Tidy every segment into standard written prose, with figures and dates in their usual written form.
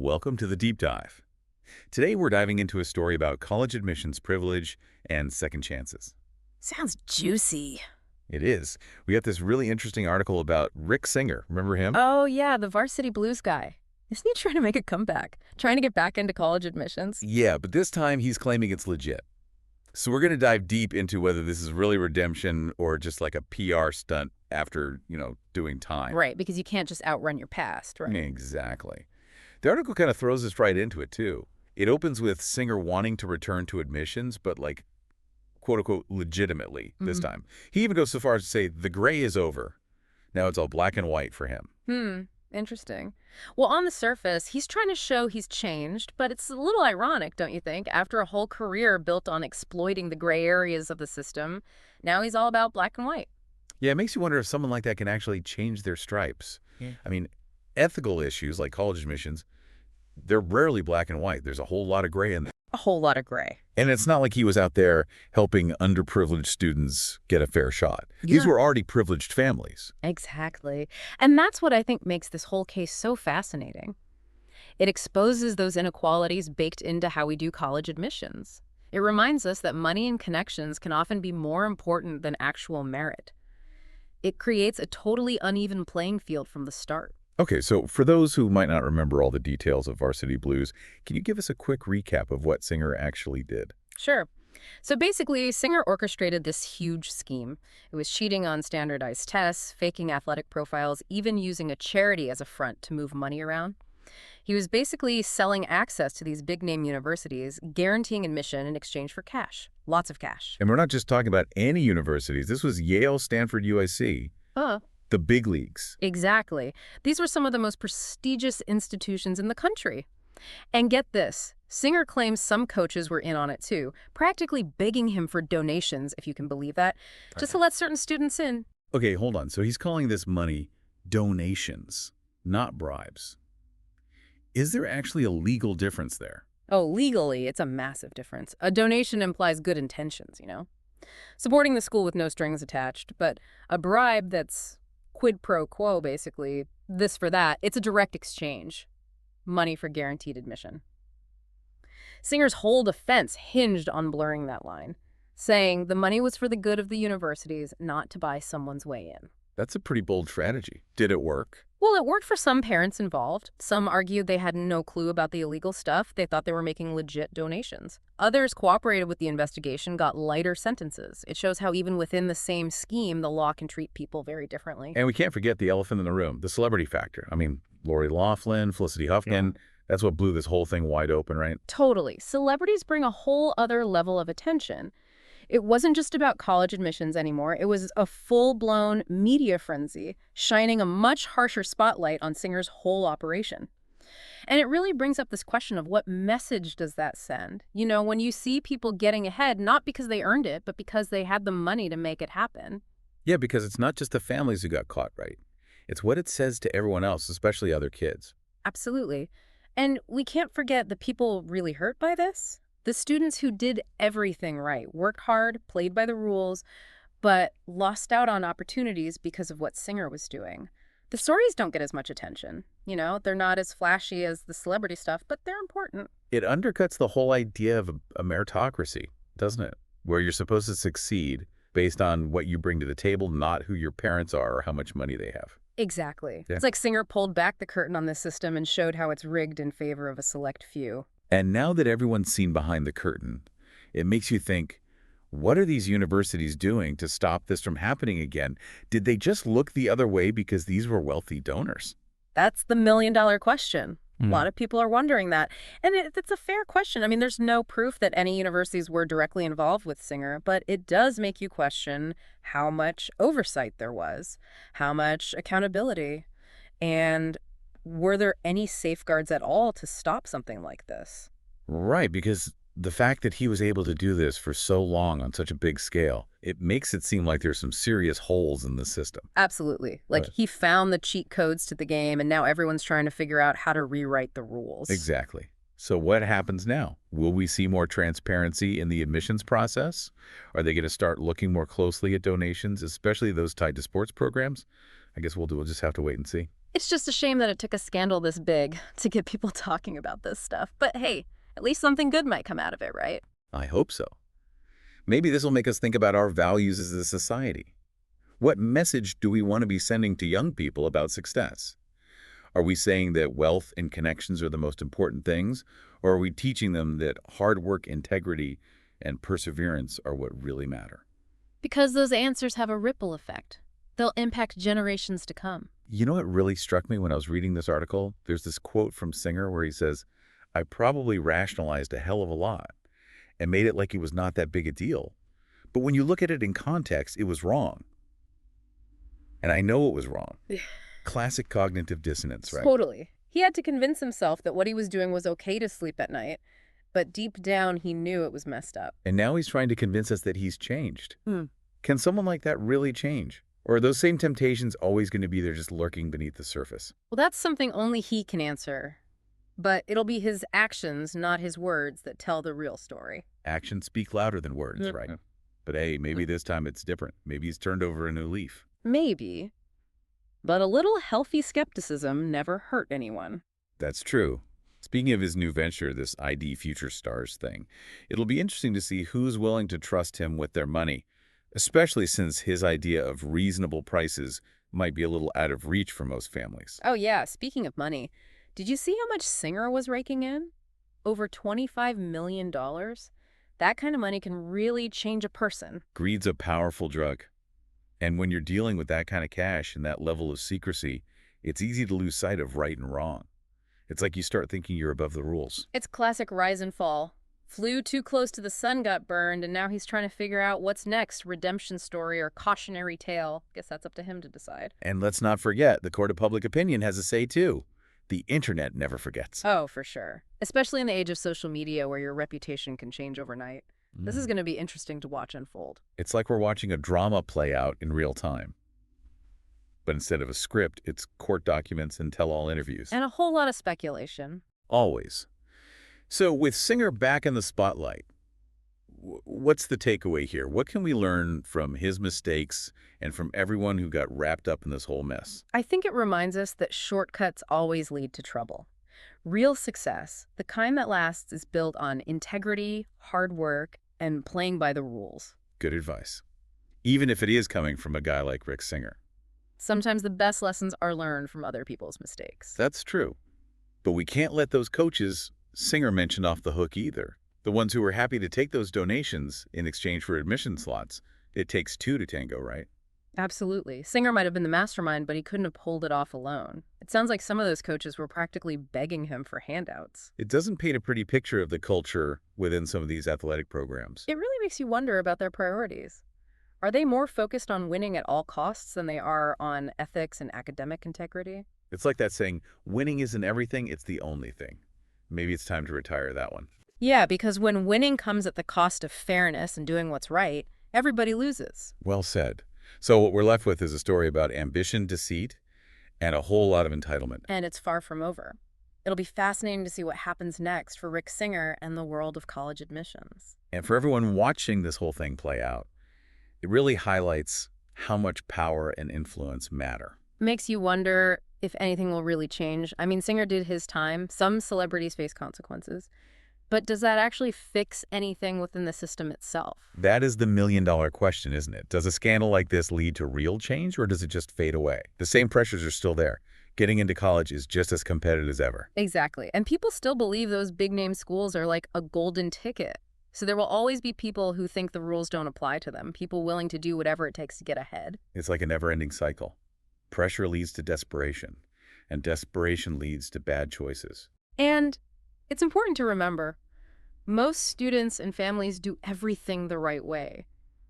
Welcome to the Deep Dive. Today we're diving into a story about college admissions privilege and second chances. Sounds juicy. It is. We got this really interesting article about Rick Singer. Remember him? Oh, yeah, the Varsity Blues guy. Isn't he trying to make a comeback? Trying to get back into college admissions? Yeah, but this time he's claiming it's legit. So we're going to dive deep into whether this is really redemption or just like a PR stunt after, doing time. Right, because you can't just outrun your past, right? Exactly. The article kind of throws us right into it, too. It opens with Singer wanting to return to admissions, but like, quote-unquote, legitimately this time. He even goes so far as to say the gray is over. Now it's all black and white for him. Interesting. Well, on the surface, he's trying to show he's changed, but it's a little ironic, don't you think? After a whole career built on exploiting the gray areas of the system, now he's all about black and white. Yeah, it makes you wonder if someone like that can actually change their stripes. Yeah. I mean, ethical issues like college admissions, they're rarely black and white. There's a whole lot of gray in there. A whole lot of gray. And it's not like he was out there helping underprivileged students get a fair shot. These were already privileged families. Exactly. And that's what I think makes this whole case so fascinating. It exposes those inequalities baked into how we do college admissions. It reminds us that money and connections can often be more important than actual merit. It creates a totally uneven playing field from the start. Okay, so for those who might not remember all the details of Varsity Blues, can you give us a quick recap of what Singer actually did? Sure. So basically, Singer orchestrated this huge scheme. It was cheating on standardized tests, faking athletic profiles, even using a charity as a front to move money around. He was basically selling access to these big-name universities, guaranteeing admission in exchange for cash. Lots of cash. And we're not just talking about any universities. This was Yale, Stanford, UIC. The big leagues. Exactly. These were some of the most prestigious institutions in the country. And get this, Singer claims some coaches were in on it too, practically begging him for donations, if you can believe that, just to let certain students in. Okay, hold on. So he's calling this money donations, not bribes. Is there actually a legal difference there? Oh, legally, it's a massive difference. A donation implies good intentions, supporting the school with no strings attached, but a bribe that's quid pro quo, basically, this for that, it's a direct exchange. Money for guaranteed admission. Singer's whole defense hinged on blurring that line, saying the money was for the good of the universities, not to buy someone's way in. That's a pretty bold strategy. Did it work? Well, it worked for some parents involved. Some argued they had no clue about the illegal stuff. They thought they were making legit donations. Others cooperated with the investigation, got lighter sentences. It shows how even within the same scheme, the law can treat people very differently. And we can't forget the elephant in the room, the celebrity factor. I mean, Lori Loughlin, Felicity Huffman, that's what blew this whole thing wide open, right? Totally. Celebrities bring a whole other level of attention. It wasn't just about college admissions anymore. It was a full-blown media frenzy, shining a much harsher spotlight on Singer's whole operation. And it really brings up this question of what message does that send? When you see people getting ahead, not because they earned it, but because they had the money to make it happen. Yeah, because it's not just the families who got caught, right? It's what it says to everyone else, especially other kids. Absolutely. And we can't forget the people really hurt by this. The students who did everything right, worked hard, played by the rules, but lost out on opportunities because of what Singer was doing. The stories don't get as much attention. They're not as flashy as the celebrity stuff, but they're important. It undercuts the whole idea of a meritocracy, doesn't it? Where you're supposed to succeed based on what you bring to the table, not who your parents are or how much money they have. Exactly. Yeah. It's like Singer pulled back the curtain on this system and showed how it's rigged in favor of a select few. And now that everyone's seen behind the curtain, it makes you think, what are these universities doing to stop this from happening again? Did they just look the other way because these were wealthy donors? That's the million-dollar question. A lot of people are wondering that. And it's a fair question. I mean, there's no proof that any universities were directly involved with Singer, but it does make you question how much oversight there was, how much accountability, and were there any safeguards at all to stop something like this? Right, because the fact that he was able to do this for so long on such a big scale, it makes it seem like there's some serious holes in the system. Absolutely. Like he found the cheat codes to the game, and now everyone's trying to figure out how to rewrite the rules. Exactly. So what happens now? Will we see more transparency in the admissions process? Are they going to start looking more closely at donations, especially those tied to sports programs? I guess we'll just have to wait and see. It's just a shame that it took a scandal this big to get people talking about this stuff. But hey, at least something good might come out of it, right? I hope so. Maybe this will make us think about our values as a society. What message do we want to be sending to young people about success? Are we saying that wealth and connections are the most important things, or are we teaching them that hard work, integrity, and perseverance are what really matter? Because those answers have a ripple effect. They'll impact generations to come. You know what really struck me when I was reading this article? There's this quote from Singer where he says, "I probably rationalized a hell of a lot and made it like it was not that big a deal. But when you look at it in context, it was wrong. And I know it was wrong." Classic cognitive dissonance, right? Totally. He had to convince himself that what he was doing was okay to sleep at night, but deep down he knew it was messed up. And now he's trying to convince us that he's changed. Hmm. Can someone like that really change? Or are those same temptations always going to be there just lurking beneath the surface? Well, that's something only he can answer. But it'll be his actions, not his words, that tell the real story. Actions speak louder than words, Yep. right? But hey, maybe this time it's different. Maybe he's turned over a new leaf. Maybe. But a little healthy skepticism never hurt anyone. That's true. Speaking of his new venture, this ID Future Stars thing, it'll be interesting to see who's willing to trust him with their money, especially since his idea of reasonable prices might be a little out of reach for most families. Oh yeah, speaking of money, did you see how much Singer was raking in? Over $25 million? That kind of money can really change a person. Greed's a powerful drug. And when you're dealing with that kind of cash and that level of secrecy, it's easy to lose sight of right and wrong. It's like you start thinking you're above the rules. It's classic rise and fall. Flew too close to the sun, got burned, and now he's trying to figure out what's next, redemption story or cautionary tale. Guess that's up to him to decide. And let's not forget, the court of public opinion has a say too. The internet never forgets. Oh, for sure. Especially in the age of social media where your reputation can change overnight. This is going to be interesting to watch unfold. It's like we're watching a drama play out in real time. But instead of a script, it's court documents and tell-all interviews. And a whole lot of speculation. Always. So with Singer back in the spotlight, what's the takeaway here? What can we learn from his mistakes and from everyone who got wrapped up in this whole mess? I think it reminds us that shortcuts always lead to trouble. Real success, the kind that lasts, is built on integrity, hard work, and playing by the rules. Good advice. Even if it is coming from a guy like Rick Singer. Sometimes the best lessons are learned from other people's mistakes. That's true. But we can't let those coaches Singer mentioned off the hook either. The ones who were happy to take those donations in exchange for admission slots. It takes two to tango, right? Absolutely. Singer might have been the mastermind, but he couldn't have pulled it off alone. It sounds like some of those coaches were practically begging him for handouts. It doesn't paint a pretty picture of the culture within some of these athletic programs. It really makes you wonder about their priorities. Are they more focused on winning at all costs than they are on ethics and academic integrity? It's like that saying, winning isn't everything, it's the only thing. Maybe it's time to retire that one. Yeah, because when winning comes at the cost of fairness and doing what's right, everybody loses. Well said. So what we're left with is a story about ambition, deceit, and a whole lot of entitlement. And it's far from over. It'll be fascinating to see what happens next for Rick Singer and the world of college admissions. And for everyone watching this whole thing play out, it really highlights how much power and influence matter. Makes you wonder if anything will really change. I mean, Singer did his time. Some celebrities face consequences. But does that actually fix anything within the system itself? That is the million-dollar question, isn't it? Does a scandal like this lead to real change, or does it just fade away? The same pressures are still there. Getting into college is just as competitive as ever. Exactly. And people still believe those big-name schools are like a golden ticket. So there will always be people who think the rules don't apply to them, people willing to do whatever it takes to get ahead. It's like a never-ending cycle. Pressure leads to desperation, and desperation leads to bad choices. And it's important to remember, most students and families do everything the right way.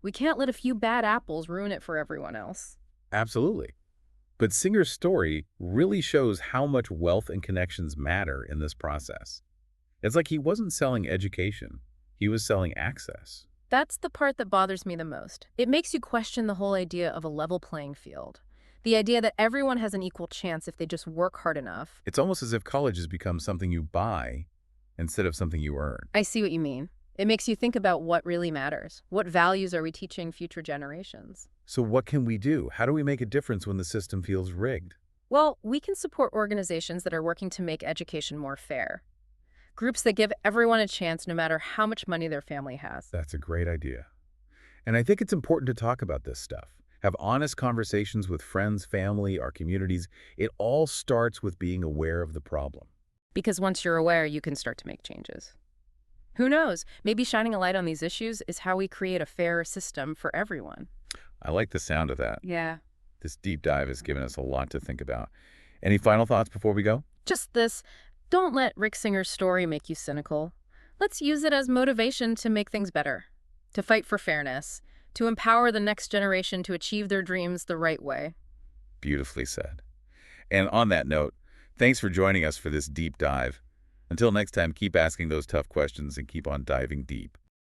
We can't let a few bad apples ruin it for everyone else. Absolutely. But Singer's story really shows how much wealth and connections matter in this process. It's like he wasn't selling education. He was selling access. That's the part that bothers me the most. It makes you question the whole idea of a level playing field. The idea that everyone has an equal chance if they just work hard enough. It's almost as if college has become something you buy instead of something you earn. I see what you mean. It makes you think about what really matters. What values are we teaching future generations? So what can we do? How do we make a difference when the system feels rigged? Well, we can support organizations that are working to make education more fair. Groups that give everyone a chance no matter how much money their family has. That's a great idea. And I think it's important to talk about this stuff. Have honest conversations with friends, family, our communities. It all starts with being aware of the problem. Because once you're aware, you can start to make changes. Who knows? Maybe shining a light on these issues is how we create a fairer system for everyone. I like the sound of that. Yeah. This deep dive has given us a lot to think about. Any final thoughts before we go? Just this. Don't let Rick Singer's story make you cynical. Let's use it as motivation to make things better, to fight for fairness, to empower the next generation to achieve their dreams the right way. Beautifully said. And on that note, thanks for joining us for this deep dive. Until next time, keep asking those tough questions and keep on diving deep.